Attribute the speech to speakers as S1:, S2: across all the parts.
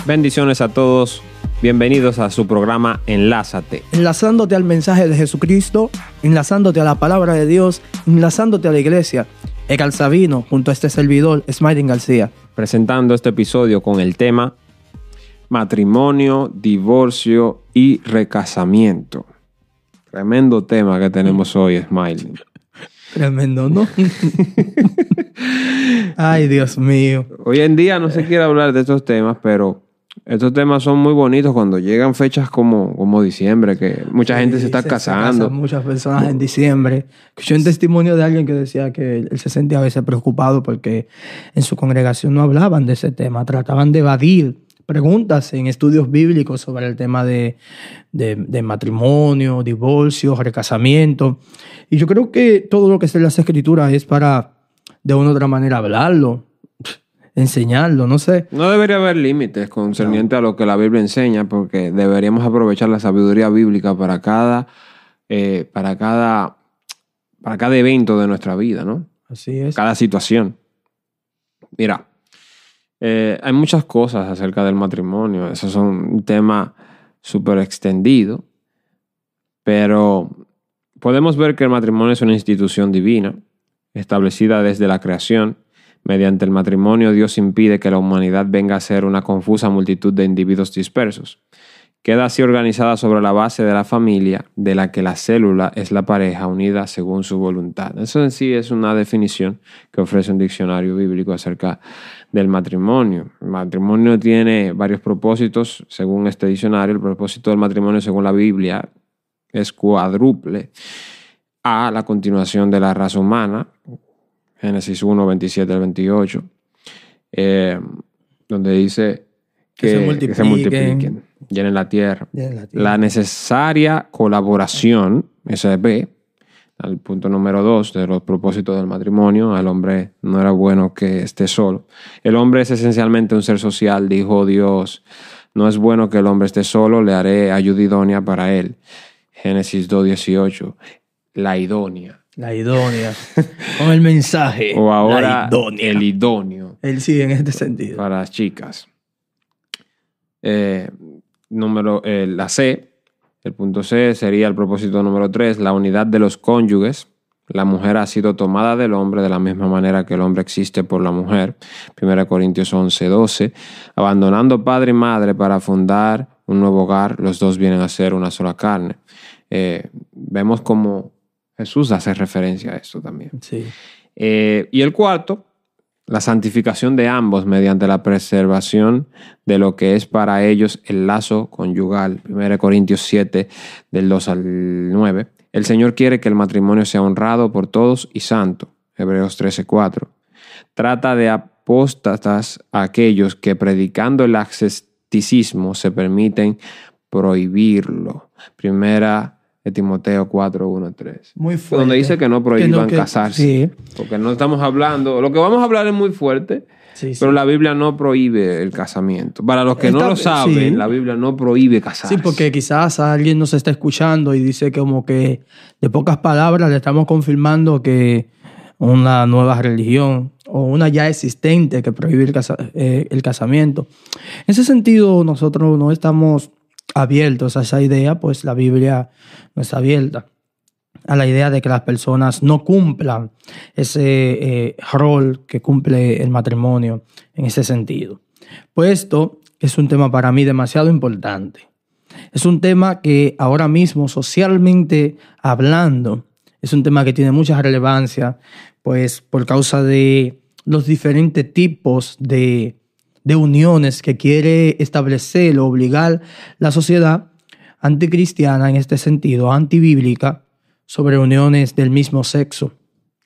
S1: Bendiciones a todos. Bienvenidos a su programa Enlázate.
S2: Enlazándote al mensaje de Jesucristo, enlazándote a la palabra de Dios, enlazándote a la iglesia. Egal Sabino, junto a este servidor, Smiling García.
S1: Presentando este episodio con el tema matrimonio, divorcio y recasamiento. Tremendo tema que tenemos hoy, Smiling.
S2: Tremendo, ¿no? Ay, Dios mío.
S1: Hoy en día no se quiere hablar de estos temas, pero estos temas son muy bonitos cuando llegan fechas como diciembre, que mucha gente se está casando.
S2: Se casan muchas personas en diciembre. Escuché un testimonio de alguien que decía que él se sentía a veces preocupado porque en su congregación no hablaban de ese tema, trataban de evadir preguntas en estudios bíblicos sobre el tema de matrimonio, divorcio, recasamiento. Y yo creo que todo lo que está en las escrituras es para, de una u otra manera, hablarlo, enseñarlo, no sé.
S1: No debería haber límites concerniente a lo que la Biblia enseña, porque deberíamos aprovechar la sabiduría bíblica para cada evento de nuestra vida, ¿no?
S2: Así es.
S1: Cada situación. Mira, hay muchas cosas acerca del matrimonio. Eso es un tema súper extendido, pero podemos ver que el matrimonio es una institución divina, establecida desde la creación. Mediante el matrimonio, Dios impide que la humanidad venga a ser una confusa multitud de individuos dispersos. Queda así organizada sobre la base de la familia, de la que la célula es la pareja unida según su voluntad. Eso en sí es una definición que ofrece un diccionario bíblico acerca del matrimonio. El matrimonio tiene varios propósitos, según este diccionario. El propósito del matrimonio, según la Biblia, es cuádruple. A, la continuación de la raza humana, Génesis 1, 27 al 28, donde dice que se multipliquen, llenen la tierra. La necesaria colaboración, ese es B, al punto número 2 de los propósitos del matrimonio. Al hombre no era bueno que esté solo. El hombre es esencialmente un ser social, dijo Dios. No es bueno que el hombre esté solo, le haré ayuda idónea para él. Génesis 2, 18. La idónea.
S2: La idónea. Con el mensaje.
S1: O ahora el idóneo.
S2: Él sí, en este sentido.
S1: Para las chicas. La C, el punto C sería el propósito número 3, la unidad de los cónyuges. La mujer ha sido tomada del hombre de la misma manera que el hombre existe por la mujer. 1 Corintios 11, 12. Abandonando padre y madre para fundar un nuevo hogar, los dos vienen a ser una sola carne. Vemos como Jesús hace referencia a esto también.
S2: Sí.
S1: Y el cuarto, la santificación de ambos mediante la preservación de lo que es para ellos el lazo conyugal. 1 Corintios 7, del 2 al 9. El Señor quiere que el matrimonio sea honrado por todos y santo. Hebreos 13, 4. Trata de apóstatas a aquellos que predicando el asceticismo se permiten prohibirlo. Primera de Timoteo 4, 1, 3.
S2: Muy fuerte.
S1: Donde dice que no prohíban casarse.
S2: Sí.
S1: Porque no estamos hablando... Lo que vamos a hablar es muy fuerte, sí. Pero la Biblia no prohíbe el casamiento. Para los que no lo saben, sí. La Biblia no prohíbe casarse.
S2: Sí, porque quizás alguien nos está escuchando y dice como que de pocas palabras le estamos confirmando que una nueva religión o una ya existente que prohíbe el casamiento. En ese sentido, nosotros no estamos abiertos a esa idea, pues la Biblia no está abierta a la idea de que las personas no cumplan ese rol que cumple el matrimonio en ese sentido. Pues esto es un tema para mí demasiado importante. Es un tema que ahora mismo, socialmente hablando, es un tema que tiene mucha relevancia, pues por causa de los diferentes tipos de uniones que quiere establecer o obligar la sociedad anticristiana en este sentido, antibíblica, sobre uniones del mismo sexo.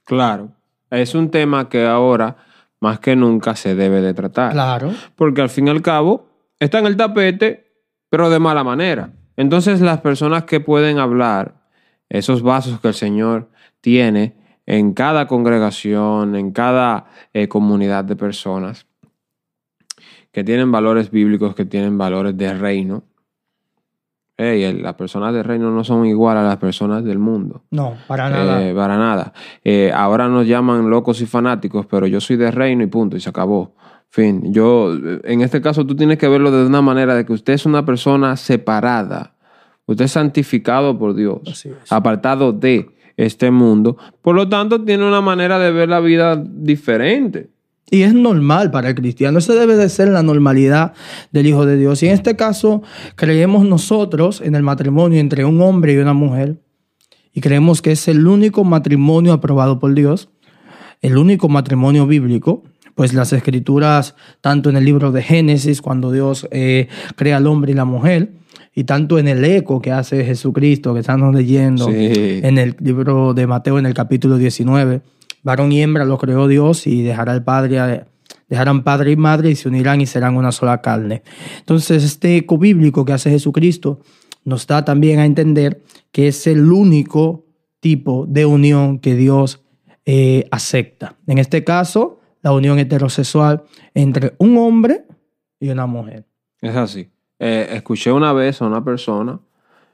S1: Claro, es un tema que ahora más que nunca se debe de tratar.
S2: Claro.
S1: Porque al fin y al cabo está en el tapete, pero de mala manera. Entonces las personas que pueden hablar, esos vasos que el Señor tiene en cada congregación, en cada comunidad de personas, que tienen valores bíblicos, que tienen valores de reino. Las personas del reino no son igual a las personas del mundo.
S2: No, para nada.
S1: Para nada. Ahora nos llaman locos y fanáticos, pero yo soy de reino y punto, y se acabó. Fin. En este caso, tú tienes que verlo de una manera de que usted es una persona separada. Usted es santificado por Dios,
S2: Así es.
S1: apartado de este mundo. Por lo tanto, tiene una manera de ver la vida diferente.
S2: Y es normal para el cristiano. Esa debe de ser la normalidad del Hijo de Dios. Y en este caso, creemos nosotros en el matrimonio entre un hombre y una mujer. Y creemos que es el único matrimonio aprobado por Dios, el único matrimonio bíblico. Pues las escrituras, tanto en el libro de Génesis, cuando Dios crea al hombre y la mujer, y tanto en el eco que hace Jesucristo, que estamos leyendo en el libro de Mateo, en el capítulo 19, varón y hembra lo creó Dios y dejarán padre y madre y se unirán y serán una sola carne. Entonces, este eco bíblico que hace Jesucristo nos da también a entender que es el único tipo de unión que Dios acepta. En este caso, la unión heterosexual entre un hombre y una mujer.
S1: Es así. Escuché una vez a una persona,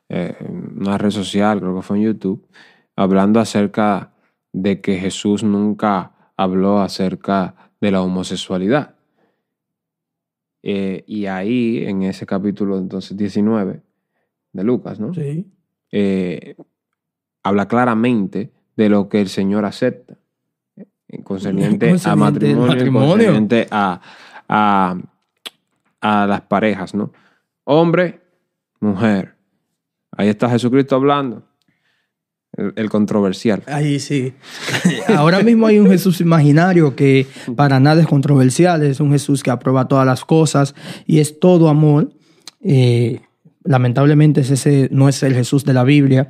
S1: en una red social, creo que fue en YouTube, hablando acerca de que Jesús nunca habló acerca de la homosexualidad. Y ahí, en ese capítulo entonces 19 de Lucas, ¿no?
S2: Sí.
S1: Habla claramente de lo que el Señor acepta concerniente a matrimonio. Concerniente a las parejas, ¿no? Hombre, mujer. Ahí está Jesucristo hablando. El controversial.
S2: Ahí sí. Ahora mismo hay un Jesús imaginario que para nada es controversial. Es un Jesús que aprueba todas las cosas y es todo amor. Lamentablemente ese no es el Jesús de la Biblia.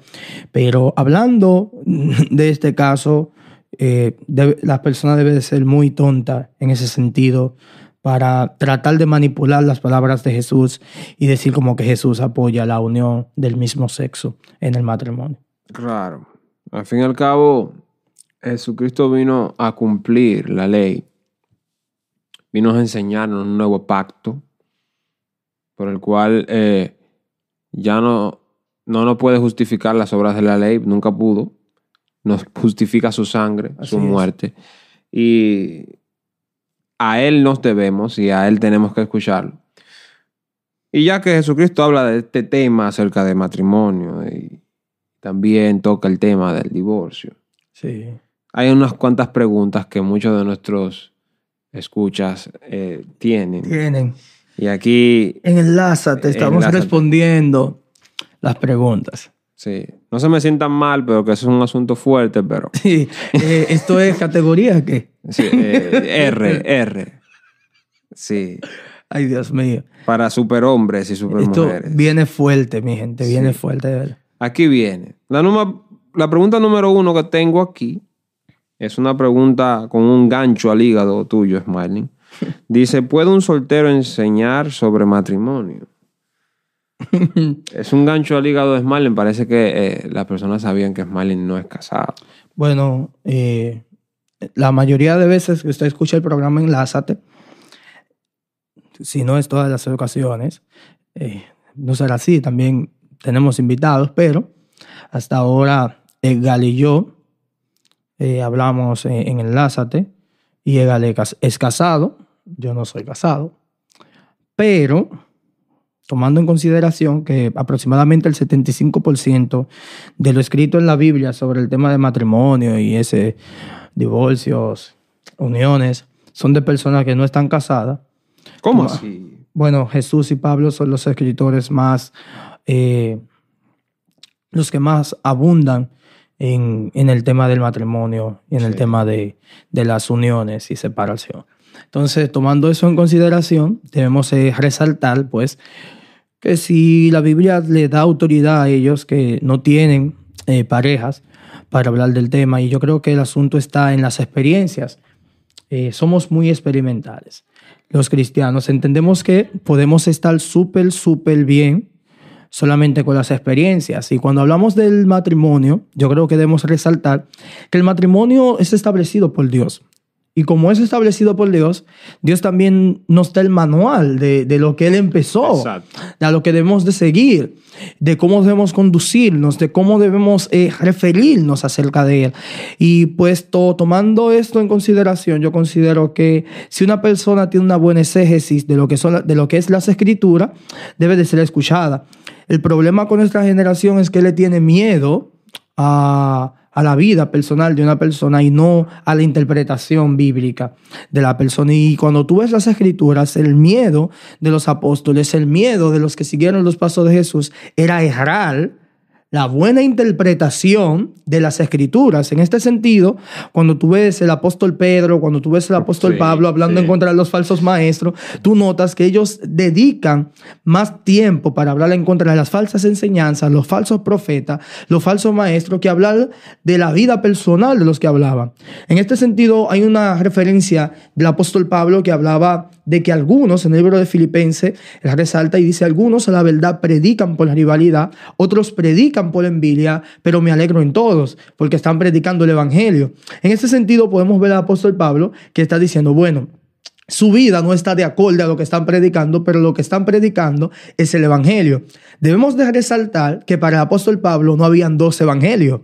S2: Pero hablando de este caso, la persona debe de ser muy tonta en ese sentido para tratar de manipular las palabras de Jesús y decir como que Jesús apoya la unión del mismo sexo en el matrimonio.
S1: Claro. Al fin y al cabo, Jesucristo vino a cumplir la ley. Vino a enseñarnos un nuevo pacto por el cual ya no nos puede justificar las obras de la ley. Nunca pudo. Nos justifica su sangre,
S2: Así
S1: su
S2: es.
S1: muerte. Y a Él nos debemos y a Él tenemos que escucharlo. Y ya que Jesucristo habla de este tema acerca de matrimonio y también toca el tema del divorcio,
S2: Sí.
S1: hay unas cuantas preguntas que muchos de nuestros escuchas tienen. Y aquí...
S2: Enlázate, estamos respondiendo las preguntas.
S1: Sí. No se me sientan mal, pero que eso es un asunto fuerte, pero...
S2: Sí. ¿Esto es categoría qué?
S1: Sí, R. Sí.
S2: Ay, Dios mío.
S1: Para superhombres y supermujeres.
S2: Esto viene fuerte, mi gente. Viene fuerte, de verdad.
S1: Aquí viene. La pregunta número 1 que tengo aquí es una pregunta con un gancho al hígado tuyo, Smiling. Dice, ¿puede un soltero enseñar sobre matrimonio? Es un gancho al hígado de Smiling. Parece que las personas sabían que Smiling no es casado.
S2: Bueno, la mayoría de veces que usted escucha el programa Enlázate, si no es todas las ocasiones, no será así, también tenemos invitados, pero hasta ahora Edgar y yo hablamos en Enlázate y Edgar es casado, yo no soy casado, pero tomando en consideración que aproximadamente el 75% de lo escrito en la Biblia sobre el tema de matrimonio y divorcios, uniones, son de personas que no están casadas.
S1: ¿Cómo así?
S2: Bueno, Jesús y Pablo son los escritores más, los que más abundan en el tema del matrimonio y en el tema de las uniones y separación. Entonces, tomando eso en consideración, debemos resaltar, pues, que si la Biblia le da autoridad a ellos que no tienen parejas para hablar del tema, y yo creo que el asunto está en las experiencias. Somos muy experimentales. Los cristianos entendemos que podemos estar súper bien solamente con las experiencias. Y cuando hablamos del matrimonio, yo creo que debemos resaltar que el matrimonio es establecido por Dios. Y como es establecido por Dios, Dios también nos da el manual de lo que Él empezó,
S1: Exacto.
S2: de lo que debemos de seguir, de cómo debemos conducirnos, de cómo debemos referirnos acerca de Él. Y pues tomando esto en consideración, yo considero que si una persona tiene una buena exégesis de lo que es las Escrituras, debe de ser escuchada. El problema con nuestra generación es que le tiene miedo a la vida personal de una persona y no a la interpretación bíblica de la persona. Y cuando tú ves las Escrituras, el miedo de los apóstoles, el miedo de los que siguieron los pasos de Jesús era errar la buena interpretación de las Escrituras. En este sentido, cuando tú ves el apóstol Pedro, cuando tú ves el apóstol Pablo hablando en contra de los falsos maestros, tú notas que ellos dedican más tiempo para hablar en contra de las falsas enseñanzas, los falsos profetas, los falsos maestros, que hablar de la vida personal de los que hablaban. En este sentido, hay una referencia del apóstol Pablo que hablaba de que algunos, en el libro de Filipenses, él resalta y dice: algunos a la verdad predican por la rivalidad, otros predican por envidia, pero me alegro en todos, porque están predicando el evangelio. En este sentido podemos ver al apóstol Pablo que está diciendo, bueno, su vida no está de acuerdo a lo que están predicando, pero lo que están predicando es el evangelio. Debemos de resaltar que para el apóstol Pablo no habían dos evangelios.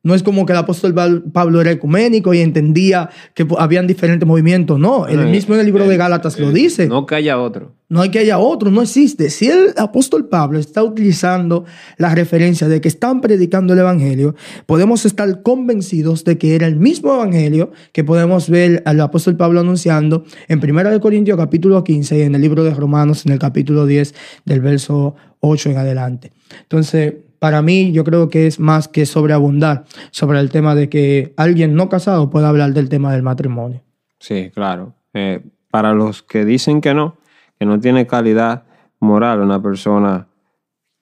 S2: No es como que el apóstol Pablo era ecuménico y entendía que habían diferentes movimientos. No, él mismo en el libro de Gálatas lo dice.
S1: No que haya otro.
S2: No hay que haya otro, no existe. Si el apóstol Pablo está utilizando la referencia de que están predicando el evangelio, podemos estar convencidos de que era el mismo evangelio que podemos ver al apóstol Pablo anunciando en 1 Corintios capítulo 15 y en el libro de Romanos en el capítulo 10 del verso 8 en adelante. Entonces, para mí, yo creo que es más que sobreabundar sobre el tema de que alguien no casado pueda hablar del tema del matrimonio.
S1: Sí, claro. Para los que dicen que no tiene calidad moral una persona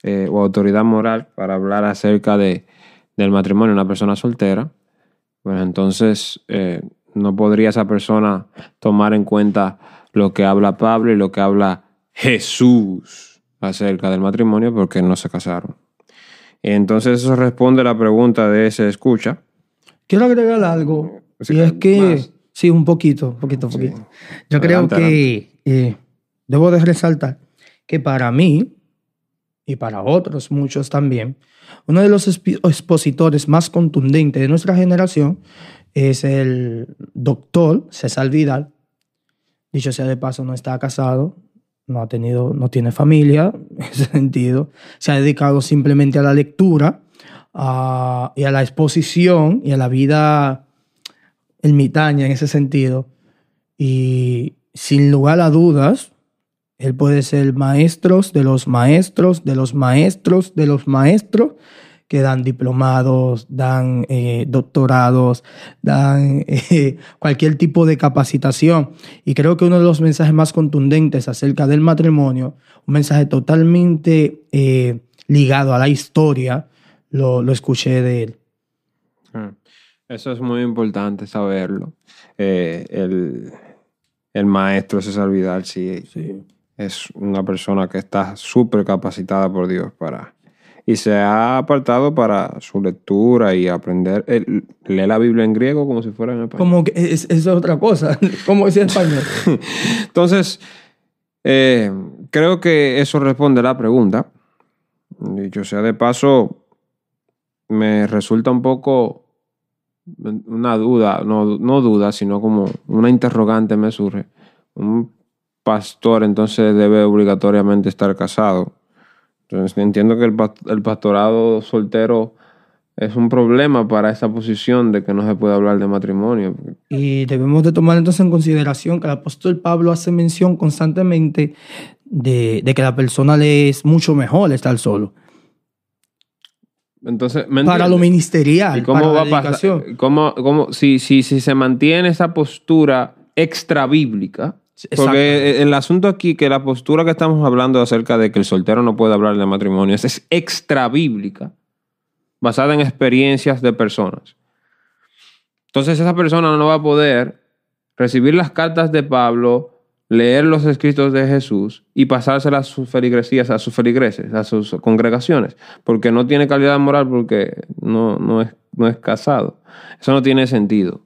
S1: o autoridad moral para hablar acerca del matrimonio una persona soltera, pues entonces no podría esa persona tomar en cuenta lo que habla Pablo y lo que habla Jesús acerca del matrimonio, porque no se casaron. Entonces eso responde a la pregunta de ese escucha.
S2: Quiero agregar algo. Y es que, más. Sí, un poquito. Sí. Yo creo que debo de resaltar que para mí, y para otros muchos también, uno de los expositores más contundentes de nuestra generación es el doctor César Vidal. Dicho sea de paso, no está casado. No tiene familia, en ese sentido. Se ha dedicado simplemente a la lectura y a la exposición y a la vida ermitaña en ese sentido. Y sin lugar a dudas, él puede ser maestros de los maestros, de los maestros, de los maestros que dan diplomados, dan doctorados, dan cualquier tipo de capacitación. Y creo que uno de los mensajes más contundentes acerca del matrimonio, un mensaje totalmente ligado a la historia, lo escuché de él.
S1: Eso es muy importante saberlo. El maestro César Vidal sí es una persona que está súper capacitada por Dios y se ha apartado para su lectura y aprender. Lee la Biblia en griego como si fuera en español.
S2: Como que es otra cosa, como decía en español.
S1: Entonces, creo que eso responde a la pregunta. Dicho sea de paso, me resulta un poco una duda, no duda, sino como una interrogante me surge. Un pastor entonces debe obligatoriamente estar casado. Entonces entiendo que el pastorado soltero es un problema para esa posición de que no se puede hablar de matrimonio.
S2: Y debemos de tomar entonces en consideración que el apóstol Pablo hace mención constantemente de que la persona le es mucho mejor estar solo.
S1: Entonces,
S2: para lo ministerial,
S1: ¿y cómo
S2: para
S1: va
S2: la dedicación?
S1: Si se mantiene esa postura extra bíblica? Porque el asunto aquí, que la postura que estamos hablando acerca de que el soltero no puede hablar de matrimonio es extra bíblica, basada en experiencias de personas. Entonces esa persona no va a poder recibir las cartas de Pablo, leer los escritos de Jesús y pasárselas a sus feligresías, a sus feligreses, a sus congregaciones, porque no tiene calidad moral, porque no es casado. Eso no tiene sentido.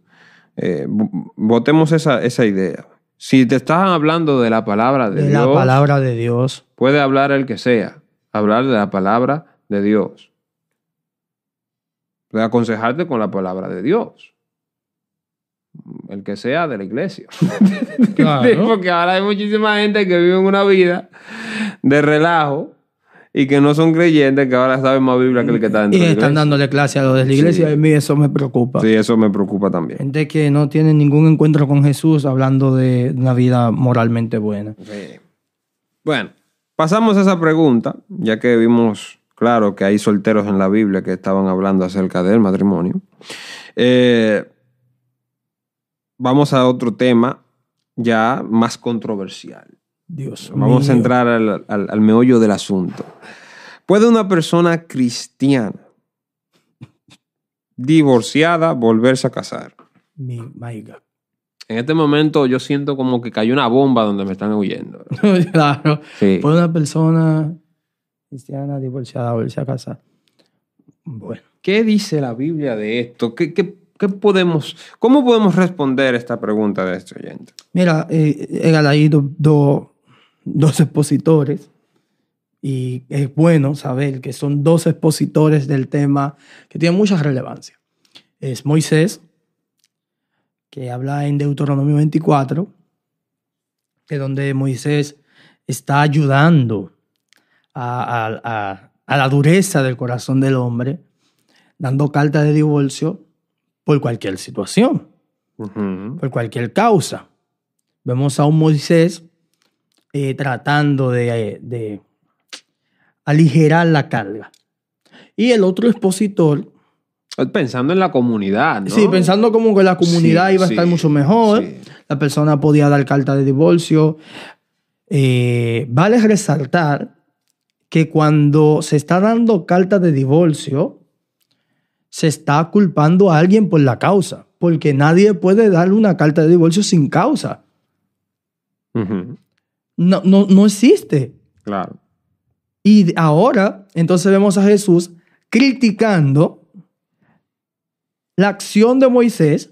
S1: Botemos esa idea. Si te están hablando de la palabra de Dios,
S2: la palabra de Dios,
S1: puede hablar el que sea, hablar de la palabra de Dios. Puede aconsejarte con la palabra de Dios. El que sea de la iglesia.
S2: Claro.
S1: Porque ahora hay muchísima gente que vive una vida de relajo y que no son creyentes, que ahora saben más Biblia que el que está dentro
S2: y
S1: de la
S2: están
S1: iglesia.
S2: dándole clase a los de la iglesia,
S1: Sí.
S2: y a mí eso me preocupa.
S1: Sí, eso me preocupa también.
S2: Gente que no tiene ningún encuentro con Jesús hablando de una vida moralmente buena.
S1: Sí. Bueno, pasamos a esa pregunta, ya que vimos, claro, que hay solteros en la Biblia que estaban hablando acerca del matrimonio. Vamos a otro tema ya más controversial.
S2: Dios
S1: Vamos
S2: mío.
S1: a entrar al meollo del asunto. ¿Puede una persona cristiana divorciada volverse a casar?
S2: My God.
S1: En este momento yo siento como que cayó una bomba donde me están huyendo.
S2: Claro.
S1: Sí.
S2: Puede una persona cristiana divorciada volverse a casar. Bueno.
S1: ¿Qué dice la Biblia de esto? ¿Cómo podemos responder esta pregunta de este oyente?
S2: Mira, eran ahí dos expositores, y es bueno saber que son dos expositores del tema que tienen mucha relevancia. Es Moisés, que habla en Deuteronomio 24, de donde Moisés está ayudando a la dureza del corazón del hombre, dando carta de divorcio por cualquier situación, por cualquier causa. Vemos a un Moisés tratando de aligerar la carga. Y el otro expositor,
S1: Pensando en la comunidad, ¿no?
S2: sí, pensando como que la comunidad
S1: Sí,
S2: iba a estar
S1: sí,
S2: mucho mejor,
S1: sí.
S2: la persona podía dar carta de divorcio. Vale resaltar que cuando se está dando carta de divorcio, se está culpando a alguien por la causa, porque nadie puede darle una carta de divorcio sin causa.
S1: Ujú.
S2: No existe.
S1: Claro.
S2: Y ahora, entonces vemos a Jesús criticando la acción de Moisés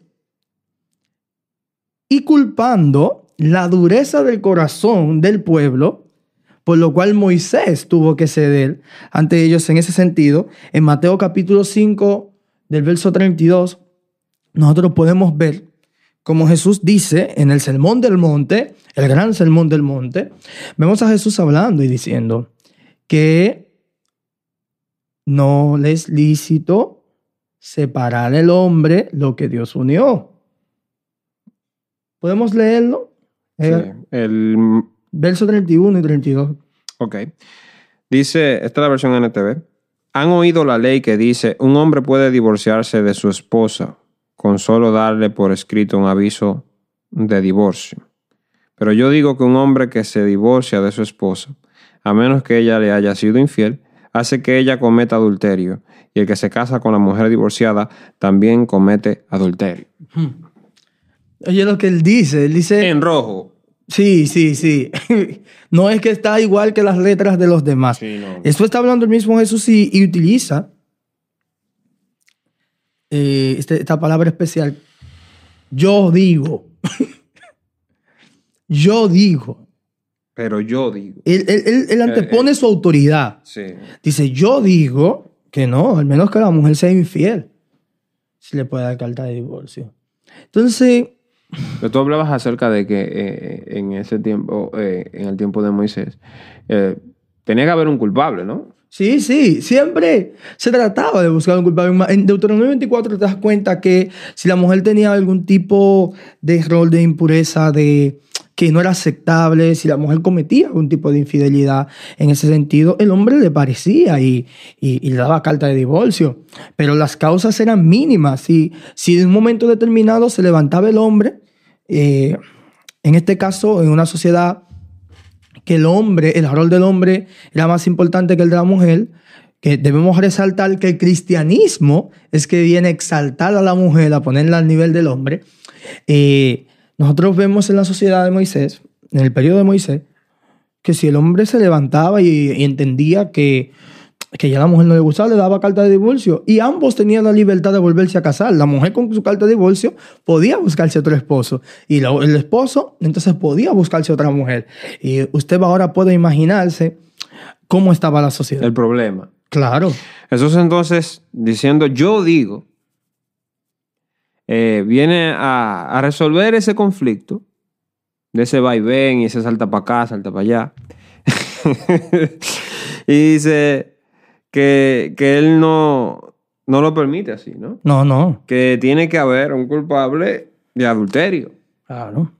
S2: y culpando la dureza del corazón del pueblo, por lo cual Moisés tuvo que ceder ante ellos en ese sentido. En Mateo capítulo 5, del verso 32, nosotros podemos ver como Jesús dice en el Sermón del Monte, el gran Sermón del Monte, vemos a Jesús hablando y diciendo que no le es lícito separar el hombre lo que Dios unió. ¿Podemos leerlo?
S1: Sí.
S2: Verso 31 y 32.
S1: Ok. Dice, esta es la versión NTV. Han oído la ley que dice, un hombre puede divorciarse de su esposa con solo darle por escrito un aviso de divorcio. Pero yo digo que un hombre que se divorcia de su esposa, a menos que ella le haya sido infiel, hace que ella cometa adulterio. Y el que se casa con la mujer divorciada también comete adulterio.
S2: Oye lo que él dice. Él dice...
S1: En rojo.
S2: Sí. No es que está igual que las letras de los demás.
S1: Sí, no.
S2: Esto está hablando el mismo Jesús y utiliza esta palabra especial. Yo digo. Yo digo.
S1: Pero yo digo.
S2: Él antepone su autoridad.
S1: Sí.
S2: Dice, yo digo que no, al menos que la mujer sea infiel, si le puede dar carta de divorcio. Entonces...
S1: Pero tú hablabas acerca de que en ese tiempo, en el tiempo de Moisés, tenía que haber un culpable, ¿no?
S2: Sí, siempre se trataba de buscar un culpable. En Deuteronomio 24 te das cuenta que si la mujer tenía algún tipo de error, de impureza, de que no era aceptable, si la mujer cometía algún tipo de infidelidad en ese sentido, el hombre le parecía y le daba carta de divorcio. Pero las causas eran mínimas. Si en un momento determinado se levantaba el hombre, en este caso, en una sociedad que el rol del hombre era más importante que el de la mujer, que debemos resaltar que el cristianismo es que viene a exaltar a la mujer, a ponerla al nivel del hombre. Nosotros vemos en la sociedad de Moisés, en el periodo de Moisés, que si el hombre se levantaba y entendía que que ya la mujer no le gustaba, le daba carta de divorcio. Y ambos tenían la libertad de volverse a casar. La mujer con su carta de divorcio podía buscarse otro esposo. Y el esposo entonces podía buscarse otra mujer. Y usted ahora puede imaginarse cómo estaba la sociedad.
S1: El problema.
S2: Claro.
S1: Jesús entonces diciendo, yo digo, viene a resolver ese conflicto de ese vaivén y ese salta para acá, salta para allá. Y dice que él no lo permite así, ¿no?
S2: No.
S1: Que tiene que haber un culpable de adulterio.
S2: Claro.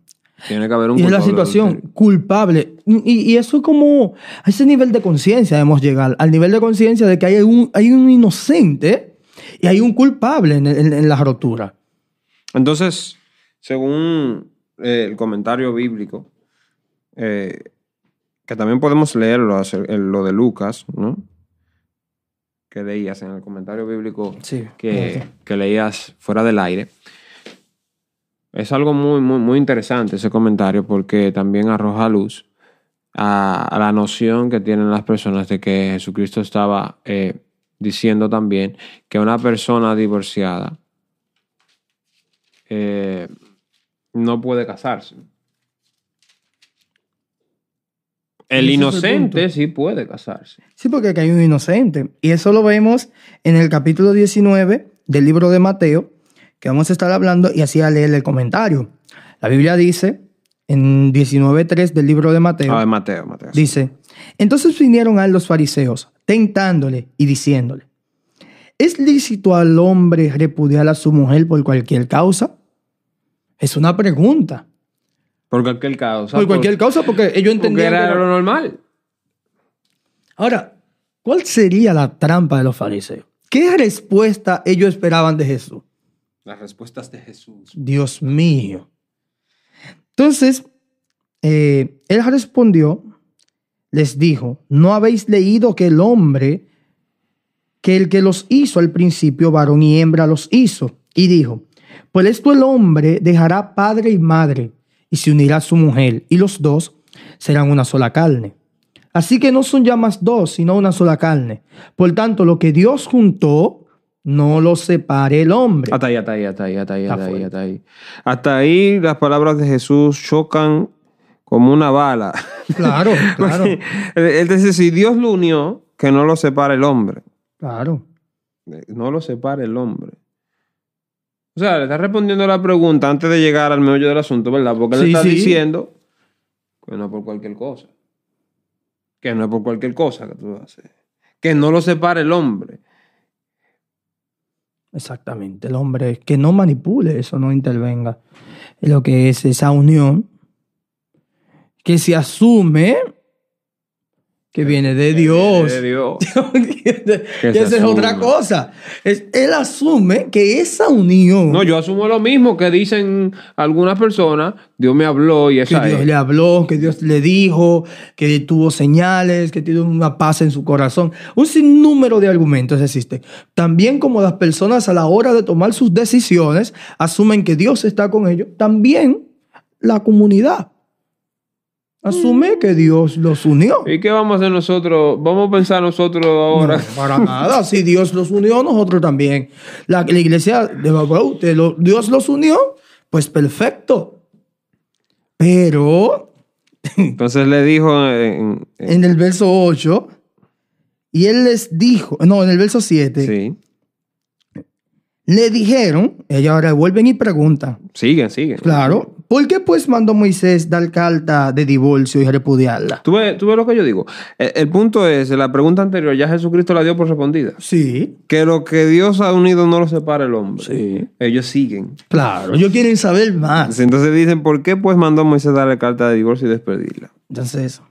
S1: Tiene que haber un
S2: Y es
S1: culpable
S2: la situación
S1: de adulterio.
S2: culpable. Y eso es como a ese nivel de conciencia debemos llegar. Al nivel de conciencia de que hay un inocente y hay un culpable en la rotura.
S1: Entonces, según el comentario bíblico, que también podemos leerlo, lo de Lucas, ¿no? Que leías en el comentario bíblico
S2: Sí.
S1: que leías fuera del aire. Es algo muy, muy, muy interesante ese comentario porque también arroja luz a la noción que tienen las personas de que Jesucristo estaba diciendo también que una persona divorciada no puede casarse. El inocente sí puede casarse.
S2: Sí, porque aquí hay un inocente. Y eso lo vemos en el capítulo 19 del libro de Mateo, que vamos a estar hablando, y así a leer el comentario. La Biblia dice, en 19:3 del libro de Mateo,
S1: Mateo.
S2: dice, entonces vinieron a él los fariseos, tentándole y diciéndole, ¿es lícito al hombre repudiar a su mujer por cualquier causa? Es una pregunta.
S1: Por cualquier causa.
S2: Por cualquier causa, porque ellos entendían
S1: porque era
S2: que
S1: lo normal.
S2: Ahora, ¿cuál sería la trampa de los fariseos? ¿Qué respuesta ellos esperaban de Jesús?
S1: Las respuestas de Jesús.
S2: Dios mío. Entonces, él respondió, les dijo, ¿no habéis leído que el hombre, que el que los hizo al principio, varón y hembra los hizo? Y dijo, por esto el hombre dejará padre y madre, y se unirá a su mujer, y los dos serán una sola carne. Así que no son ya más dos, sino una sola carne. Por tanto, lo que Dios juntó, no lo separe el hombre.
S1: Hasta ahí. Hasta ahí las palabras de Jesús chocan como una bala.
S2: Claro.
S1: Él dice, si Dios lo unió, que no lo separe el hombre.
S2: Claro.
S1: No lo separe el hombre. O sea, le está respondiendo a la pregunta antes de llegar al meollo del asunto, ¿verdad? Porque él está diciendo que no es por cualquier cosa. Que no es por cualquier cosa que tú haces. Que no lo separe el hombre.
S2: Exactamente. El hombre que no manipule eso, no intervenga en lo que es esa unión que se asume que viene de Dios.
S1: De Dios.
S2: Que esa es otra cosa. Él asume que esa unión...
S1: No, yo asumo lo mismo que dicen algunas personas. Dios me habló y esa
S2: que Dios
S1: es.
S2: le habló, que Dios le dijo, que tuvo señales, que tiene una paz en su corazón. Un sinnúmero de argumentos existen. También como las personas a la hora de tomar sus decisiones asumen que Dios está con ellos, también la comunidad asume que Dios los unió.
S1: ¿Y qué vamos a hacer nosotros? ¿Vamos a pensar nosotros ahora?
S2: No, para nada. Si Dios los unió, nosotros también. La iglesia de Dios los unió, pues perfecto. Pero...
S1: Entonces le dijo
S2: en el verso 8, y él les dijo, no, en el verso 7,
S1: sí.
S2: Le dijeron, ellos ahora vuelven y preguntan.
S1: Siguen.
S2: Claro. ¿Por qué pues mandó Moisés dar carta de divorcio y repudiarla?
S1: ¿Tú ves lo que yo digo? El punto es, la pregunta anterior ya Jesucristo la dio por respondida.
S2: Sí.
S1: Que lo que Dios ha unido no lo separa el hombre.
S2: Sí.
S1: Ellos siguen.
S2: Claro, ellos quieren saber más.
S1: Entonces dicen, ¿por qué pues mandó Moisés darle carta de divorcio y despedirla?
S2: Entonces,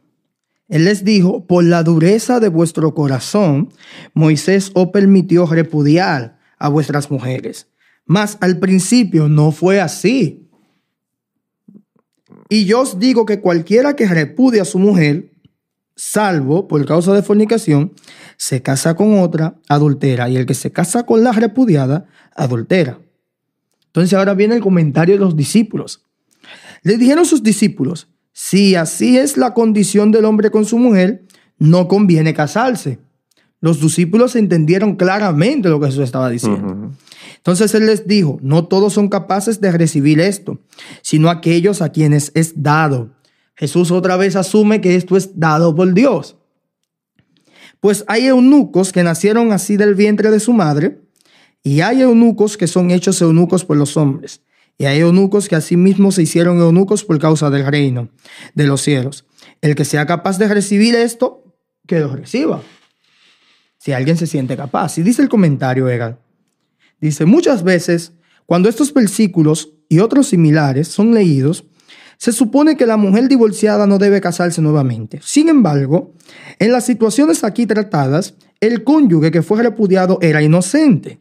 S2: él les dijo, por la dureza de vuestro corazón, Moisés os permitió repudiar a vuestras mujeres. Mas al principio no fue así. Y yo os digo que cualquiera que repudie a su mujer, salvo por causa de fornicación, se casa con otra, adultera. Y el que se casa con la repudiada, adultera. Entonces ahora viene el comentario de los discípulos. Le dijeron sus discípulos, si así es la condición del hombre con su mujer, no conviene casarse. Los discípulos entendieron claramente lo que Jesús estaba diciendo.
S1: Ujú.
S2: Entonces él les dijo, no todos son capaces de recibir esto, sino aquellos a quienes es dado. Jesús otra vez asume que esto es dado por Dios. Pues hay eunucos que nacieron así del vientre de su madre, y hay eunucos que son hechos eunucos por los hombres, y hay eunucos que asimismo se hicieron eunucos por causa del reino de los cielos. El que sea capaz de recibir esto, que lo reciba. Si alguien se siente capaz. Y dice el comentario, Egal. Dice, muchas veces, cuando estos versículos y otros similares son leídos, se supone que la mujer divorciada no debe casarse nuevamente. Sin embargo, en las situaciones aquí tratadas, el cónyuge que fue repudiado era inocente.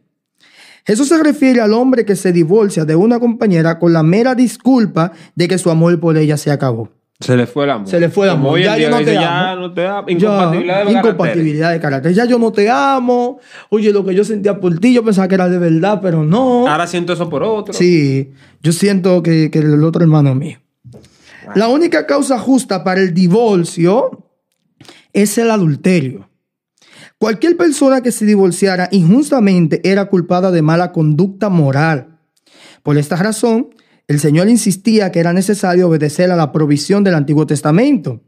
S2: Jesús se refiere al hombre que se divorcia de una compañera con la mera disculpa de que su amor por ella se acabó.
S1: Se le fue el amor.
S2: Se le fue el
S1: Como
S2: amor.
S1: hoy en
S2: Ya
S1: día
S2: yo no
S1: dice,
S2: te
S1: ya
S2: amo.
S1: no te amo. Incompatibilidad de los
S2: Incompatibilidad de carácter. Ya yo no te amo. Oye, lo que yo sentía por ti, yo pensaba que era de verdad, pero no.
S1: caracteres. Ahora siento eso por otro.
S2: Sí, yo siento que el otro hermano mío. La única causa justa para el divorcio es el adulterio. Cualquier persona que se divorciara injustamente era culpada de mala conducta moral. Por esta razón, el Señor insistía que era necesario obedecer a la provisión del Antiguo Testamento.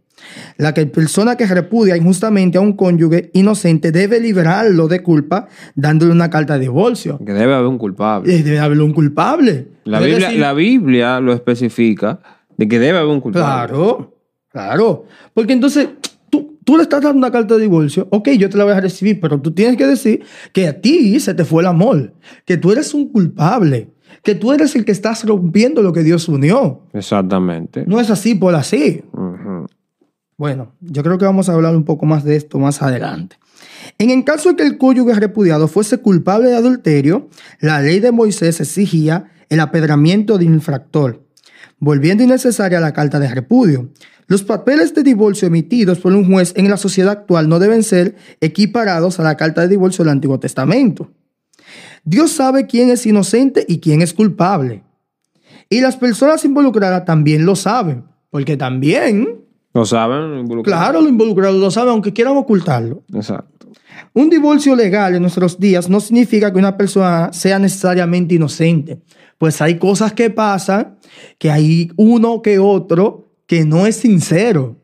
S2: La persona que repudia injustamente a un cónyuge inocente debe liberarlo de culpa dándole una carta de divorcio.
S1: Que debe haber un culpable.
S2: Debe haber un culpable.
S1: La
S2: Debe
S1: Biblia,
S2: decir-
S1: la Biblia lo especifica de que debe haber un culpable.
S2: Claro, claro. Porque entonces tú le estás dando una carta de divorcio, ok, yo te la voy a recibir, pero tú tienes que decir que a ti se te fue el amor, que tú eres un culpable, que tú eres el que estás rompiendo lo que Dios unió.
S1: Exactamente.
S2: No es así por así.
S1: Ujú.
S2: Bueno, yo creo que vamos a hablar un poco más de esto más adelante. En el caso de que el cónyuge repudiado fuese culpable de adulterio, la ley de Moisés exigía el apedramiento del infractor, volviendo innecesaria la carta de repudio. Los papeles de divorcio emitidos por un juez en la sociedad actual no deben ser equiparados a la carta de divorcio del Antiguo Testamento. Dios sabe quién es inocente y quién es culpable. Y las personas involucradas también lo saben, porque también,
S1: ¿Lo saben?
S2: claro, los involucrados lo saben, aunque quieran ocultarlo.
S1: Exacto.
S2: Un divorcio legal en nuestros días no significa que una persona sea necesariamente inocente. Pues hay cosas que pasan, que hay uno que otro que no es sincero.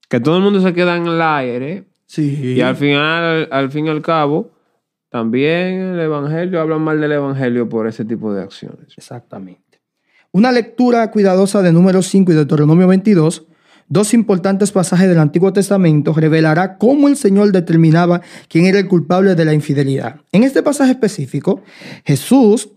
S1: Que todo el mundo se queda en el aire.
S2: Sí.
S1: Y al final, al fin y al cabo, también el evangelio, hablan mal del evangelio por ese tipo de acciones.
S2: Exactamente. Una lectura cuidadosa de Números 5 y Deuteronomio 22, dos importantes pasajes del Antiguo Testamento, revelará cómo el Señor determinaba quién era el culpable de la infidelidad. En este pasaje específico, Jesús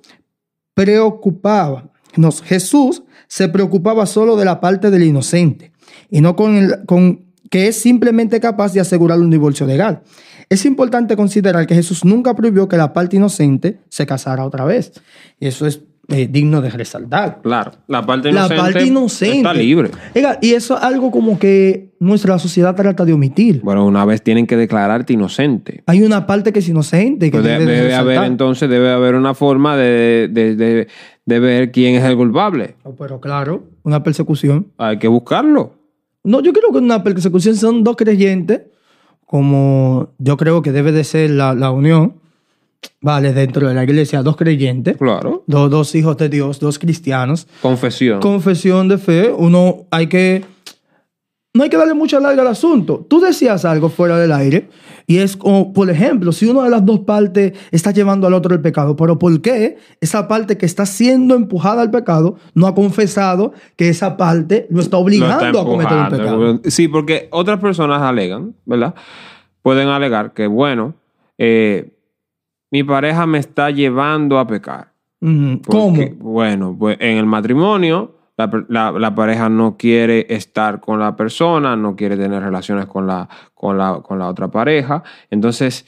S2: se preocupaba solo de la parte del inocente y no con que es simplemente capaz de asegurar un divorcio legal. Es importante considerar que Jesús nunca prohibió que la parte inocente se casara otra vez. Y eso es digno de resaltar.
S1: Claro, la parte
S2: La
S1: inocente,
S2: parte
S1: está libre.
S2: Oiga, y eso es algo como que nuestra sociedad trata de omitir.
S1: Bueno, una vez tienen que declararte inocente.
S2: Hay una parte que es inocente. Que
S1: Pues
S2: debe
S1: debe haber
S2: resaltar.
S1: entonces, debe haber una forma de ver quién es el culpable.
S2: Oh, pero claro, una persecución.
S1: Hay que buscarlo.
S2: No, yo creo que una persecución son dos creyentes, como yo creo que debe de ser la unión, vale, dentro de la iglesia, dos creyentes,
S1: Claro.
S2: dos hijos de Dios, dos cristianos,
S1: Confesión.
S2: confesión de fe, no hay que darle mucha larga al asunto. Tú decías algo fuera del aire y es como, por ejemplo, si una de las dos partes está llevando al otro el pecado, pero ¿por qué esa parte que está siendo empujada al pecado no ha confesado que esa parte lo está obligando a cometer un pecado?
S1: Sí, porque otras personas alegan, ¿verdad? Pueden alegar que, bueno, mi pareja me está llevando a pecar.
S2: Ujú. ¿Cómo?
S1: Porque, bueno, pues en el matrimonio la pareja no quiere estar con la persona, no quiere tener relaciones con la otra pareja. Entonces,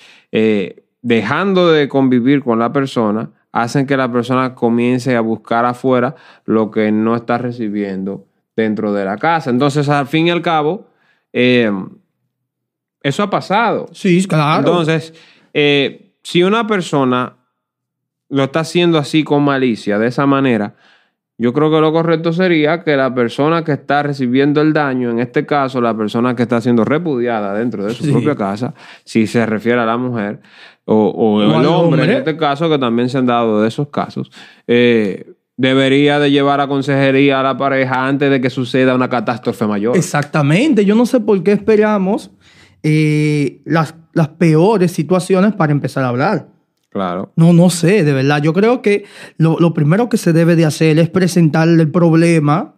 S1: dejando de convivir con la persona, hacen que la persona comience a buscar afuera lo que no está recibiendo dentro de la casa. Entonces, al fin y al cabo, eso ha pasado.
S2: Sí, claro.
S1: Entonces, si una persona lo está haciendo así con malicia, de esa manera, yo creo que lo correcto sería que la persona que está recibiendo el daño, en este caso la persona que está siendo repudiada dentro de su propia casa, si se refiere a la mujer o el hombre, en este caso, que también se han dado de esos casos, debería de llevar a consejería a la pareja antes de que suceda una catástrofe mayor.
S2: Exactamente. Yo no sé por qué esperamos las peores situaciones para empezar a hablar.
S1: Claro.
S2: No sé, de verdad. Yo creo que lo primero que se debe de hacer es presentarle el problema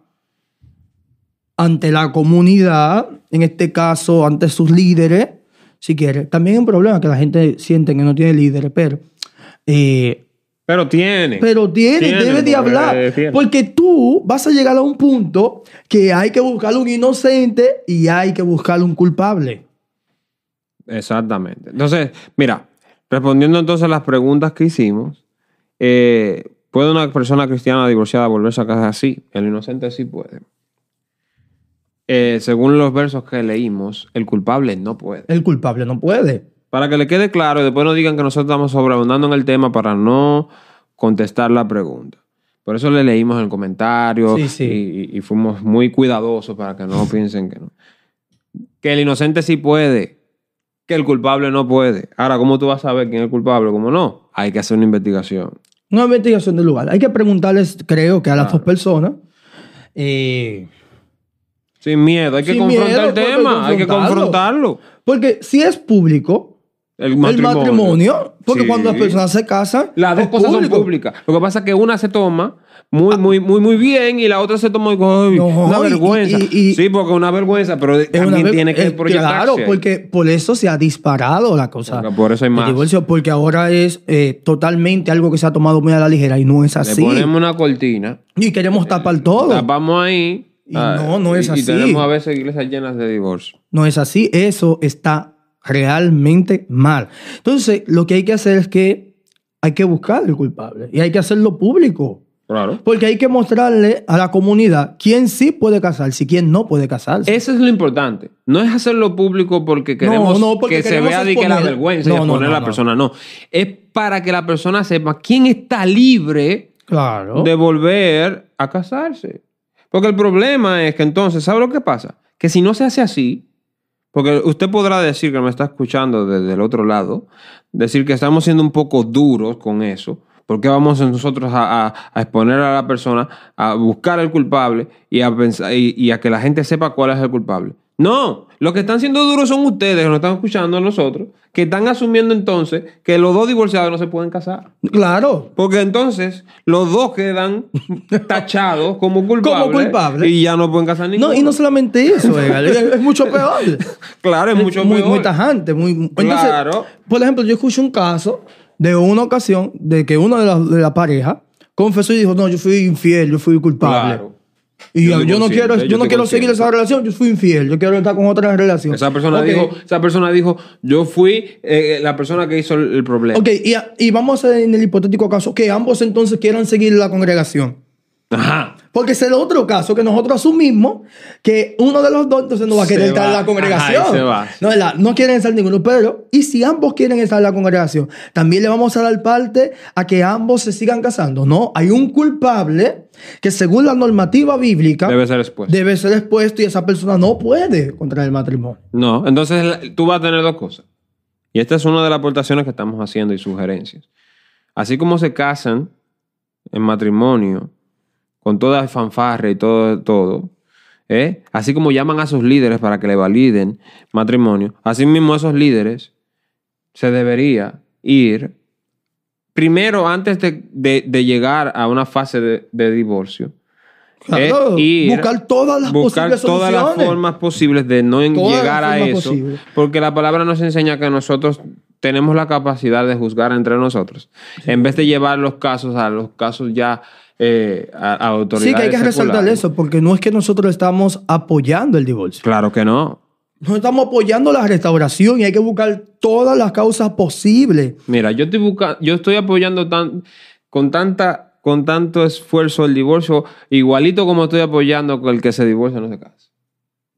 S2: ante la comunidad, en este caso, ante sus líderes, si quiere. También es un problema que la gente siente que no tiene líderes, pero tiene, debe de hablar. Tiene. Porque tú vas a llegar a un punto que hay que buscar un inocente y hay que buscar un culpable.
S1: Exactamente. Entonces, mira, respondiendo entonces a las preguntas que hicimos, ¿puede una persona cristiana divorciada volverse a casar? Sí, el inocente sí puede. Según los versos que leímos, el culpable no puede.
S2: El culpable no puede.
S1: Para que le quede claro y después no digan que nosotros estamos sobreabundando en el tema para no contestar la pregunta. Por eso le leímos el comentario y fuimos muy cuidadosos para que no piensen que no. Que el inocente sí puede, que el culpable no puede. Ahora, ¿cómo tú vas a saber quién es el culpable? ¿Cómo no? Hay que hacer una investigación.
S2: Una investigación del lugar. Hay que preguntarles, creo que a las dos personas. Sin
S1: miedo. Hay que confrontar el tema. Hay que confrontarlo.
S2: Porque si es público el matrimonio, porque cuando las personas se casan,
S1: las dos cosas son públicas. Lo que pasa es que una se toma muy bien y la otra se toma una vergüenza. Sí, porque una vergüenza, pero alguien tiene que proyectarse.
S2: Claro, porque por eso se ha disparado la cosa.
S1: Porque por eso hay más.
S2: Divorcio, porque ahora es totalmente algo que se ha tomado muy a la ligera y no es así.
S1: Le ponemos una cortina.
S2: Y queremos tapar todo.
S1: Tapamos ahí.
S2: Y no es así.
S1: Y tenemos a veces iglesias llenas de divorcio.
S2: No es así. Eso está realmente mal. Entonces, lo que hay que hacer es que hay que buscar al culpable y hay que hacerlo público.
S1: Claro.
S2: Porque hay que mostrarle a la comunidad quién sí puede casarse y quién no puede casarse.
S1: Eso es lo importante. No es hacerlo público porque queremos que se vea de que la vergüenza y exponer a la persona. No. Es para que la persona sepa quién está libre de volver a casarse. Porque el problema es que entonces, ¿sabe lo que pasa? Que si no se hace así, porque usted podrá decir que me está escuchando desde el otro lado, decir que estamos siendo un poco duros con eso. ¿Por qué vamos nosotros a exponer a la persona a buscar al culpable y a pensar y a que la gente sepa cuál es el culpable? No, los que están siendo duros son ustedes, que nos están escuchando a nosotros, que están asumiendo entonces que los dos divorciados no se pueden casar.
S2: Claro.
S1: Porque entonces los dos quedan tachados como culpables. Y ya no pueden casar ninguno.
S2: No, y no solamente eso, es mucho peor.
S1: Claro, es mucho peor.
S2: Muy tajante. Entonces,
S1: claro.
S2: Por ejemplo, yo escuché un caso de una ocasión de que uno de la pareja confesó y dijo, no, yo fui infiel, yo fui culpable. Claro. Y yo no quiero seguir esa relación, yo fui infiel, yo quiero estar con otra relación.
S1: Esa persona dijo, yo fui la persona que hizo el problema.
S2: Ok, y vamos a hacer en el hipotético caso que ambos entonces quieran seguir la congregación.
S1: Ajá.
S2: Porque es el otro caso que nosotros asumimos que uno de los dos entonces no va a querer estar en la congregación.
S1: Ajá, se va.
S2: No quieren estar ninguno. Pero, ¿y si ambos quieren estar en la congregación? ¿También le vamos a dar parte a que ambos se sigan casando? No, hay un culpable que según la normativa bíblica
S1: debe ser expuesto
S2: y esa persona no puede contraer el matrimonio.
S1: No, entonces tú vas a tener dos cosas. Y esta es una de las aportaciones que estamos haciendo y sugerencias. Así como se casan en matrimonio con toda fanfarria y todo, así como llaman a sus líderes para que le validen matrimonio, así mismo esos líderes se debería ir primero antes de llegar a una fase de divorcio.
S2: Claro, buscar todas las posibles soluciones.
S1: Todas las formas posibles de no llegar a eso. Porque la palabra nos enseña que nosotros tenemos la capacidad de juzgar entre nosotros. Sí. En vez de llevar los casos a los casos ya a autoridades.
S2: Sí, que hay que resaltar eso, porque no es que nosotros estamos apoyando el divorcio.
S1: Claro que no.
S2: No estamos apoyando la restauración y hay que buscar todas las causas posibles.
S1: Mira, yo estoy apoyando con tanto esfuerzo el divorcio, igualito como estoy apoyando que el que se divorcia no se casa.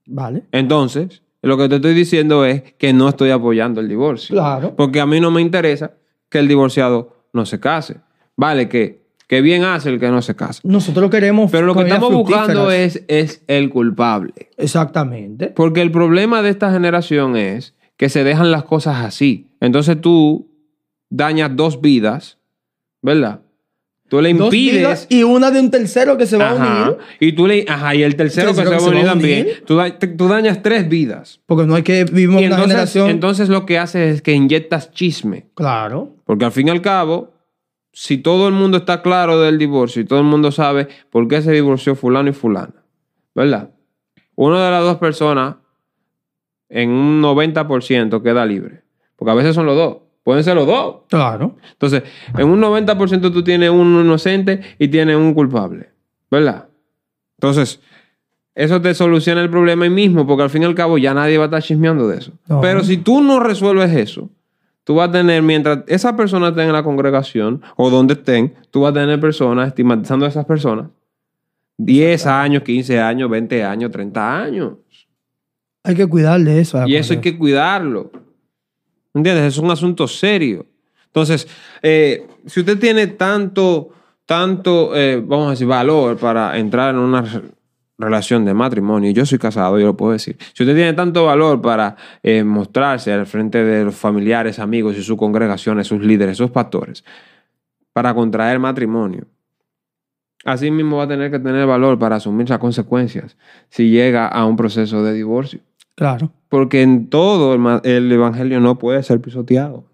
S2: Vale.
S1: Entonces, lo que te estoy diciendo es que no estoy apoyando el divorcio.
S2: Claro.
S1: Porque a mí no me interesa que el divorciado no se case. Vale, que Que bien hace el que no se casa.
S2: Nosotros queremos...
S1: Pero lo que
S2: familias
S1: estamos buscando
S2: fructíferas.
S1: es el culpable.
S2: Exactamente.
S1: Porque el problema de esta generación es que se dejan las cosas así. Entonces tú dañas 2 vidas, ¿verdad? Tú le
S2: 2
S1: impides...
S2: vidas y una de un tercero que se va a unir.
S1: Y el tercero que se va a unir también. Tú dañas 3 vidas.
S2: Porque no hay que vivir
S1: Y
S2: una generación...
S1: entonces lo que haces es que inyectas chisme.
S2: Claro.
S1: Porque al fin y al cabo, si todo el mundo está claro del divorcio y todo el mundo sabe por qué se divorció fulano y fulana, ¿verdad? Una de las 2 personas en un 90% queda libre. Porque a veces son los 2. Pueden ser los 2.
S2: Claro.
S1: Entonces, en un 90% tú tienes un inocente y tienes un culpable, ¿verdad? Entonces, eso te soluciona el problema ahí mismo, porque al fin y al cabo ya nadie va a estar chismeando de eso.
S2: No.
S1: Pero si tú no resuelves eso, tú vas a tener, mientras esa persona esté en la congregación o donde estén, tú vas a tener personas estigmatizando a esas personas. 10 años, 15 años, 20 años, 30 años.
S2: Hay que cuidar de eso.
S1: Y eso hay que cuidarlo. ¿Entiendes? Es un asunto serio. Entonces, si usted tiene tanto, vamos a decir, valor para entrar en una relación de matrimonio, y yo soy casado, yo lo puedo decir. Si usted tiene tanto valor para mostrarse al frente de los familiares, amigos y sus congregaciones, sus líderes, sus pastores, para contraer matrimonio, así mismo va a tener que tener valor para asumir las consecuencias si llega a un proceso de divorcio.
S2: Claro.
S1: Porque en todo el evangelio no puede ser pisoteado.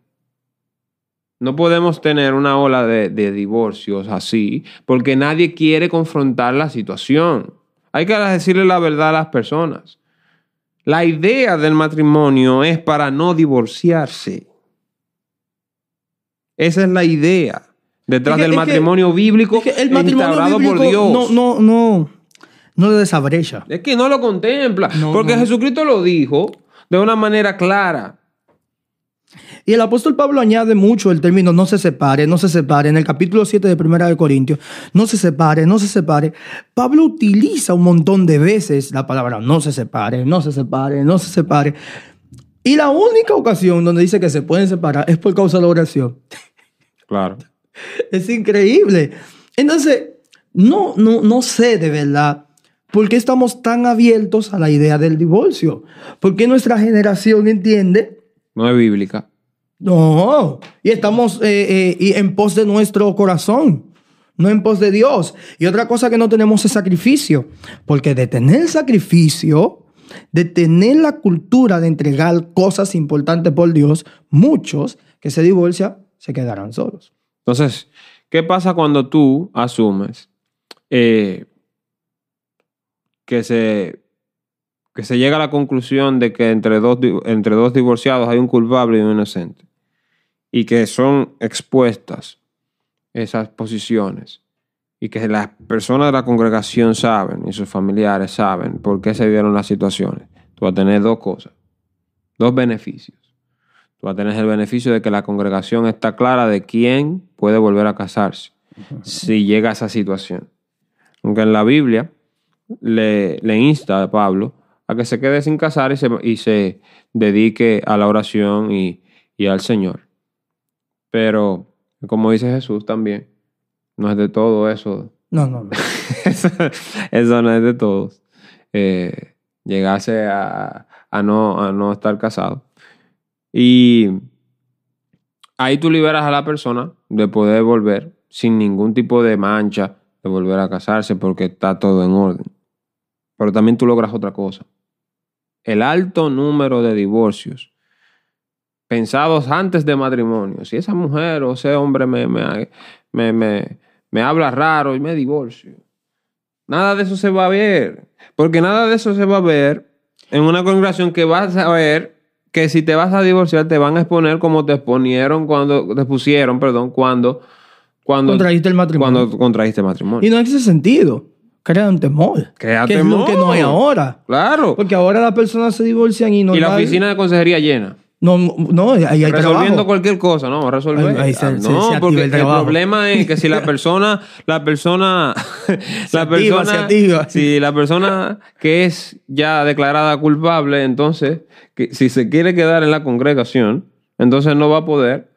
S1: No podemos tener una ola de divorcios así, porque nadie quiere confrontar la situación. Hay que decirle la verdad a las personas. La idea del matrimonio es para no divorciarse. Esa es la idea detrás del matrimonio bíblico
S2: el matrimonio
S1: instaurado
S2: bíblico
S1: por Dios.
S2: No le desabrecha.
S1: Es que no lo contempla.
S2: No,
S1: porque
S2: no.
S1: Jesucristo lo dijo de una manera clara.
S2: Y el apóstol Pablo añade mucho el término no se separe, no se separe. En el capítulo 7 de 1 de Corintios, no se separe, no se separe. Pablo utiliza un montón de veces la palabra no se separe, no se separe, no se separe. Y la única ocasión donde dice que se pueden separar es por causa de la oración.
S1: Claro.
S2: Es increíble. Entonces, no sé de verdad por qué estamos tan abiertos a la idea del divorcio. ¿Por qué nuestra generación entiende?
S1: No es bíblica.
S2: No, y estamos y en pos de nuestro corazón, no en pos de Dios. Y otra cosa que no tenemos es sacrificio, porque de tener sacrificio, de tener la cultura de entregar cosas importantes por Dios, muchos que se divorcian se quedarán solos.
S1: Entonces, ¿qué pasa cuando tú asumes que se llega a la conclusión de que entre dos divorciados hay un culpable y un inocente? Y que son expuestas esas posiciones. Y que las personas de la congregación saben y sus familiares saben por qué se dieron las situaciones. Tú vas a tener 2 cosas. 2 beneficios. Tú vas a tener el beneficio de que la congregación está clara de quién puede volver a casarse si llega a esa situación. Aunque en la Biblia le insta a Pablo a que se quede sin casar y se dedique a la oración y al Señor. Pero, como dice Jesús también, no es de todo eso.
S2: No.
S1: Eso no es de todos. Llegarse a no estar casado. Y ahí tú liberas a la persona de poder volver sin ningún tipo de mancha, de volver a casarse porque está todo en orden. Pero también tú logras otra cosa. El alto número de divorcios pensados antes de matrimonio. Si esa mujer o ese hombre me habla raro y me divorcio. Nada de eso se va a ver. Porque nada de eso se va a ver en una congregación que vas a ver que si te vas a divorciar te van a exponer como te expusieron cuando
S2: contraíste el matrimonio.
S1: Cuando contraíste matrimonio.
S2: Y no en ese sentido. Crea un temor.
S1: Crea
S2: que
S1: temor.
S2: Es lo que no hay ahora.
S1: Claro.
S2: Porque ahora las personas se divorcian y
S1: Y la oficina de consejería llena.
S2: No, ahí hay
S1: resolviendo
S2: trabajo.
S1: cualquier cosa, ¿no? Resolver.
S2: Ahí se
S1: porque
S2: el
S1: problema es que si la persona si la persona que es ya declarada culpable, entonces, que si se quiere quedar en la congregación, entonces no va a poder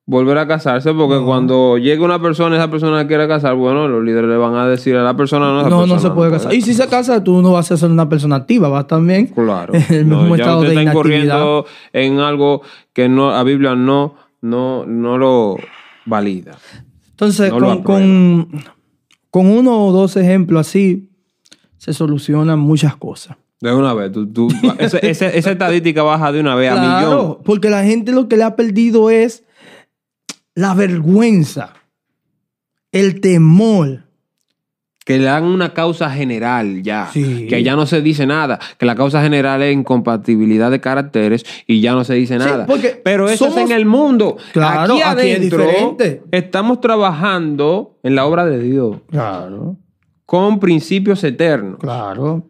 S1: volver a casarse, porque cuando llegue una persona y esa persona quiere casar, bueno, los líderes le van a decir a la persona,
S2: no se puede casar. Y si se casa, tú no vas a ser una persona activa, vas también
S1: claro.
S2: en el mismo estado de
S1: inactividad. Ya usted está
S2: inactividad.
S1: incurriendo en algo que no, la Biblia no lo valida.
S2: Entonces,
S1: No
S2: con uno o dos ejemplos así, se solucionan muchas cosas.
S1: De una vez, esa estadística baja de una vez a millón.
S2: Claro, porque la gente lo que le ha perdido es la vergüenza, el temor.
S1: Que le dan una causa general ya.
S2: Sí.
S1: Que ya no se dice nada. Que la causa general es incompatibilidad de caracteres y ya no se dice nada. Pero eso es en el mundo.
S2: Claro,
S1: aquí adentro
S2: es diferente.
S1: Estamos trabajando en la obra de Dios.
S2: Claro.
S1: Con principios eternos.
S2: Claro.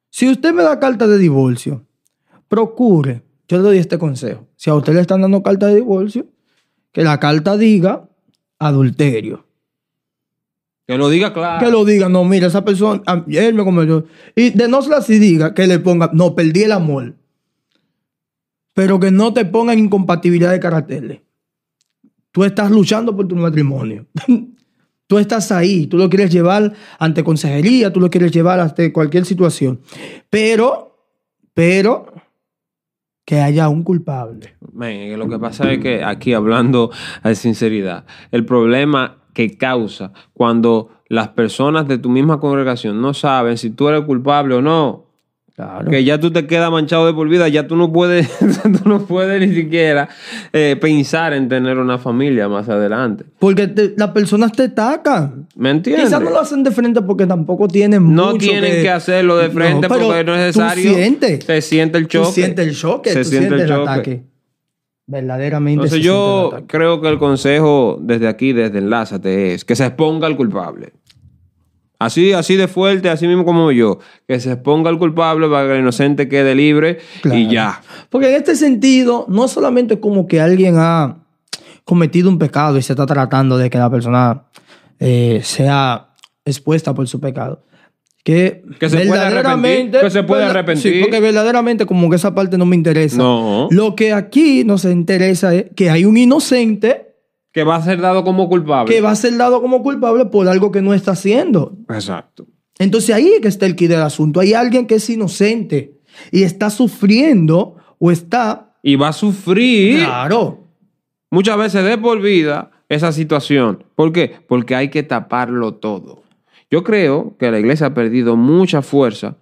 S2: Si usted me da carta de divorcio, procure, yo le doy este consejo. Si a usted le están dando carta de divorcio, que la carta diga adulterio.
S1: Que lo diga claro.
S2: Que lo diga, no, mira, esa persona, él me cometió. Y de no ser así diga, que le ponga, no, perdí el amor. Pero que no te pongan incompatibilidad de caracteres. Tú estás luchando por tu matrimonio. Tú estás ahí, tú lo quieres llevar ante consejería, tú lo quieres llevar ante cualquier situación. Pero, que haya un culpable.
S1: Lo que pasa es que aquí, hablando de sinceridad, el problema que causa cuando las personas de tu misma congregación no saben si tú eres culpable o no,
S2: claro,
S1: que ya tú te quedas manchado de por vida, ya tú no puedes, ni siquiera pensar en tener una familia más adelante.
S2: Porque las personas te atacan.
S1: ¿Me entiendes?
S2: Quizás no lo hacen de frente porque tampoco tienen mucho.
S1: No tienen que hacerlo de frente porque no es necesario.
S2: Se
S1: siente el choque.
S2: Tú sientes el choque, tú sientes el ataque. Verdaderamente.
S1: Entonces yo creo que el consejo desde aquí, desde Enlázate, es que se exponga al culpable. Así de fuerte, así mismo como yo. Que se exponga al culpable para que el inocente quede libre, claro, y ya.
S2: Porque en este sentido, no solamente como que alguien ha cometido un pecado y se está tratando de que la persona sea expuesta por su pecado. Que se puede arrepentir. Sí, porque verdaderamente como que esa parte no me interesa.
S1: No.
S2: Lo que aquí nos interesa es que hay un inocente
S1: que va a ser dado como culpable.
S2: Que va a ser dado como culpable por algo que no está haciendo.
S1: Exacto.
S2: Entonces ahí es que está el quid del asunto. Hay alguien que es inocente y está sufriendo o está...
S1: Y va a sufrir.
S2: Claro.
S1: Muchas veces de por vida esa situación. ¿Por qué? Porque hay que taparlo todo. Yo creo que la iglesia ha perdido mucha fuerza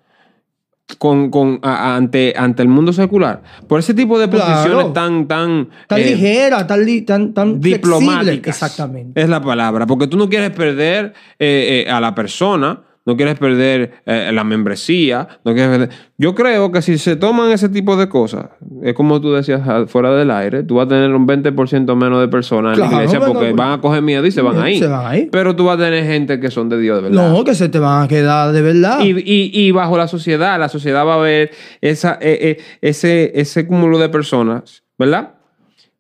S1: ante el mundo secular por ese tipo de posiciones tan
S2: ligera, tan
S1: diplomáticas.
S2: Exactamente.
S1: Es la palabra, porque tú no quieres perder a la persona, no quieres perder la membresía, no quieres perder. Yo creo que si se toman ese tipo de cosas, es como tú decías fuera del aire, tú vas a tener un 20% menos de personas en la iglesia porque van a coger miedo y se van ahí. Pero tú vas a tener gente que son de Dios de verdad.
S2: No, que se te van a quedar de verdad.
S1: Y bajo la sociedad va a ver ese cúmulo de personas, ¿verdad?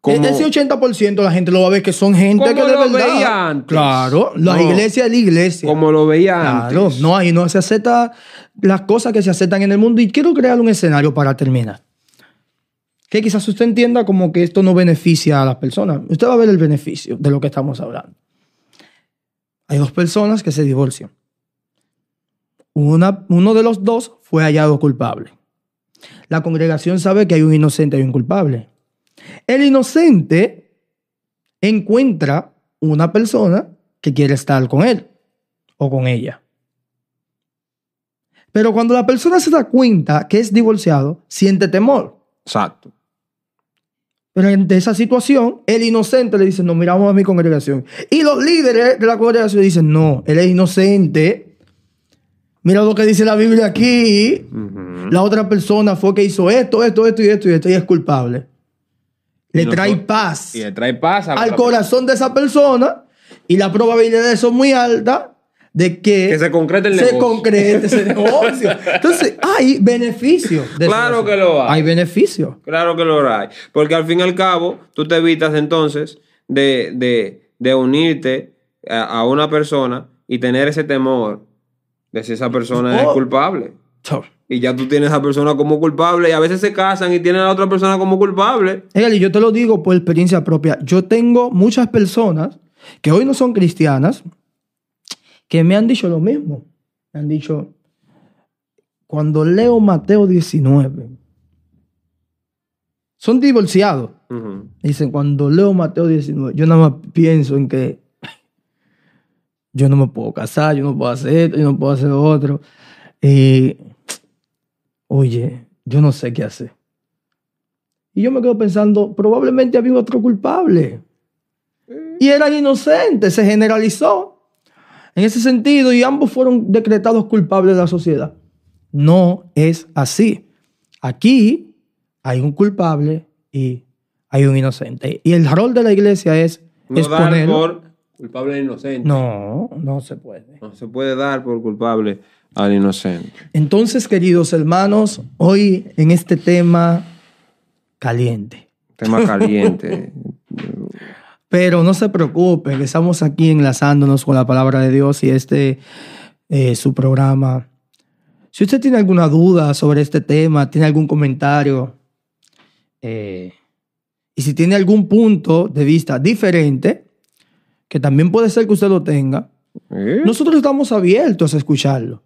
S2: Ese 80% la gente lo va a ver que son gente que de verdad. Como lo veía antes. Claro, la iglesia es la iglesia.
S1: Como lo veía antes.
S2: Claro, no, ahí no se acepta las cosas que se aceptan en el mundo. Y quiero crear un escenario para terminar. Que quizás usted entienda como que esto no beneficia a las personas. Usted va a ver el beneficio de lo que estamos hablando. Hay dos personas que se divorcian. Uno de los dos fue hallado culpable. La congregación sabe que hay un inocente y un culpable. El inocente encuentra una persona que quiere estar con él o con ella. Pero cuando la persona se da cuenta que es divorciado, siente temor.
S1: Exacto.
S2: Pero ante esa situación, el inocente le dice, no, miramos a mi congregación. Y los líderes de la congregación dicen, no, él es inocente. Mira lo que dice la Biblia aquí. Uh-huh. La otra persona fue que hizo esto y es culpable. Le trae paz.
S1: Y le trae paz
S2: al corazón de esa persona. Y la probabilidad son muy alta de que
S1: se concrete el negocio.
S2: Se concrete ese negocio. Entonces, hay beneficios.
S1: Claro que lo hay.
S2: Hay beneficios.
S1: Claro que lo hay. Porque al fin y al cabo, tú te evitas entonces de unirte a una persona y tener ese temor de si esa persona es culpable. y ya tú tienes a esa persona como culpable y a veces se casan y tienen a la otra persona como culpable.
S2: Y yo te lo digo por experiencia propia. Yo tengo muchas personas que hoy no son cristianas que me han dicho lo mismo. Me han dicho, cuando leo Mateo 19, son divorciados.
S1: Uh-huh.
S2: Dicen, cuando leo Mateo 19, yo nada más pienso en que yo no me puedo casar, yo no puedo hacer esto, yo no puedo hacer lo otro. Y, oye, yo no sé qué hacer. Y yo me quedo pensando, probablemente había otro culpable. Y eran inocentes, se generalizó en ese sentido y ambos fueron decretados culpables de la sociedad. No es así. Aquí hay un culpable y hay un inocente. Y el rol de la iglesia es
S1: exponer por culpable al inocente.
S2: No, no se puede.
S1: No se puede dar por culpable al inocente.
S2: Entonces, queridos hermanos, hoy en este tema caliente.
S1: Tema caliente.
S2: Pero no se preocupen, que estamos aquí enlazándonos con la palabra de Dios y su programa. Si usted tiene alguna duda sobre este tema, tiene algún comentario, y si tiene algún punto de vista diferente, que también puede ser que usted lo tenga, nosotros estamos abiertos a escucharlo.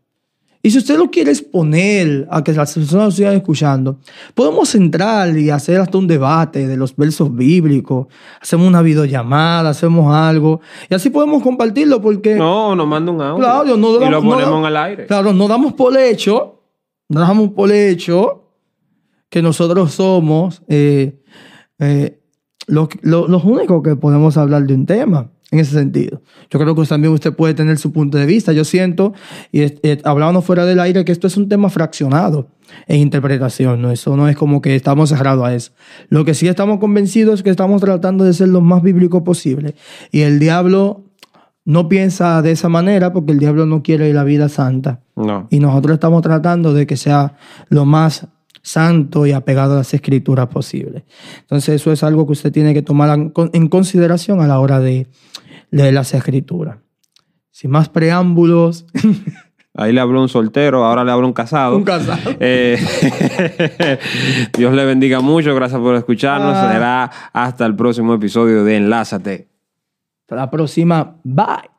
S2: Y si usted lo quiere exponer a que las personas lo sigan escuchando, podemos entrar y hacer hasta un debate de los versos bíblicos. Hacemos una videollamada, hacemos algo. Y así podemos compartirlo porque...
S1: No, nos manda un audio.
S2: Claro,
S1: y lo ponemos al aire.
S2: Claro, no damos por hecho que nosotros somos los únicos que podemos hablar de un tema. En ese sentido, yo creo que también usted puede tener su punto de vista. Yo siento, y hablábamos fuera del aire, que esto es un tema fraccionado en interpretación, ¿no? Eso no es como que estamos cerrados a eso. Lo que sí estamos convencidos es que estamos tratando de ser lo más bíblico posible. Y el diablo no piensa de esa manera porque el diablo no quiere la vida santa.
S1: No.
S2: Y nosotros estamos tratando de que sea lo más santo y apegado a las escrituras posible. Entonces eso es algo que usted tiene que tomar en consideración a la hora de leer las escrituras. Sin más preámbulos.
S1: Ahí le habló un soltero, ahora le habla un casado.
S2: Un casado.
S1: Dios le bendiga mucho, gracias por escucharnos. Será hasta el próximo episodio de Enlázate.
S2: Hasta la próxima. Bye.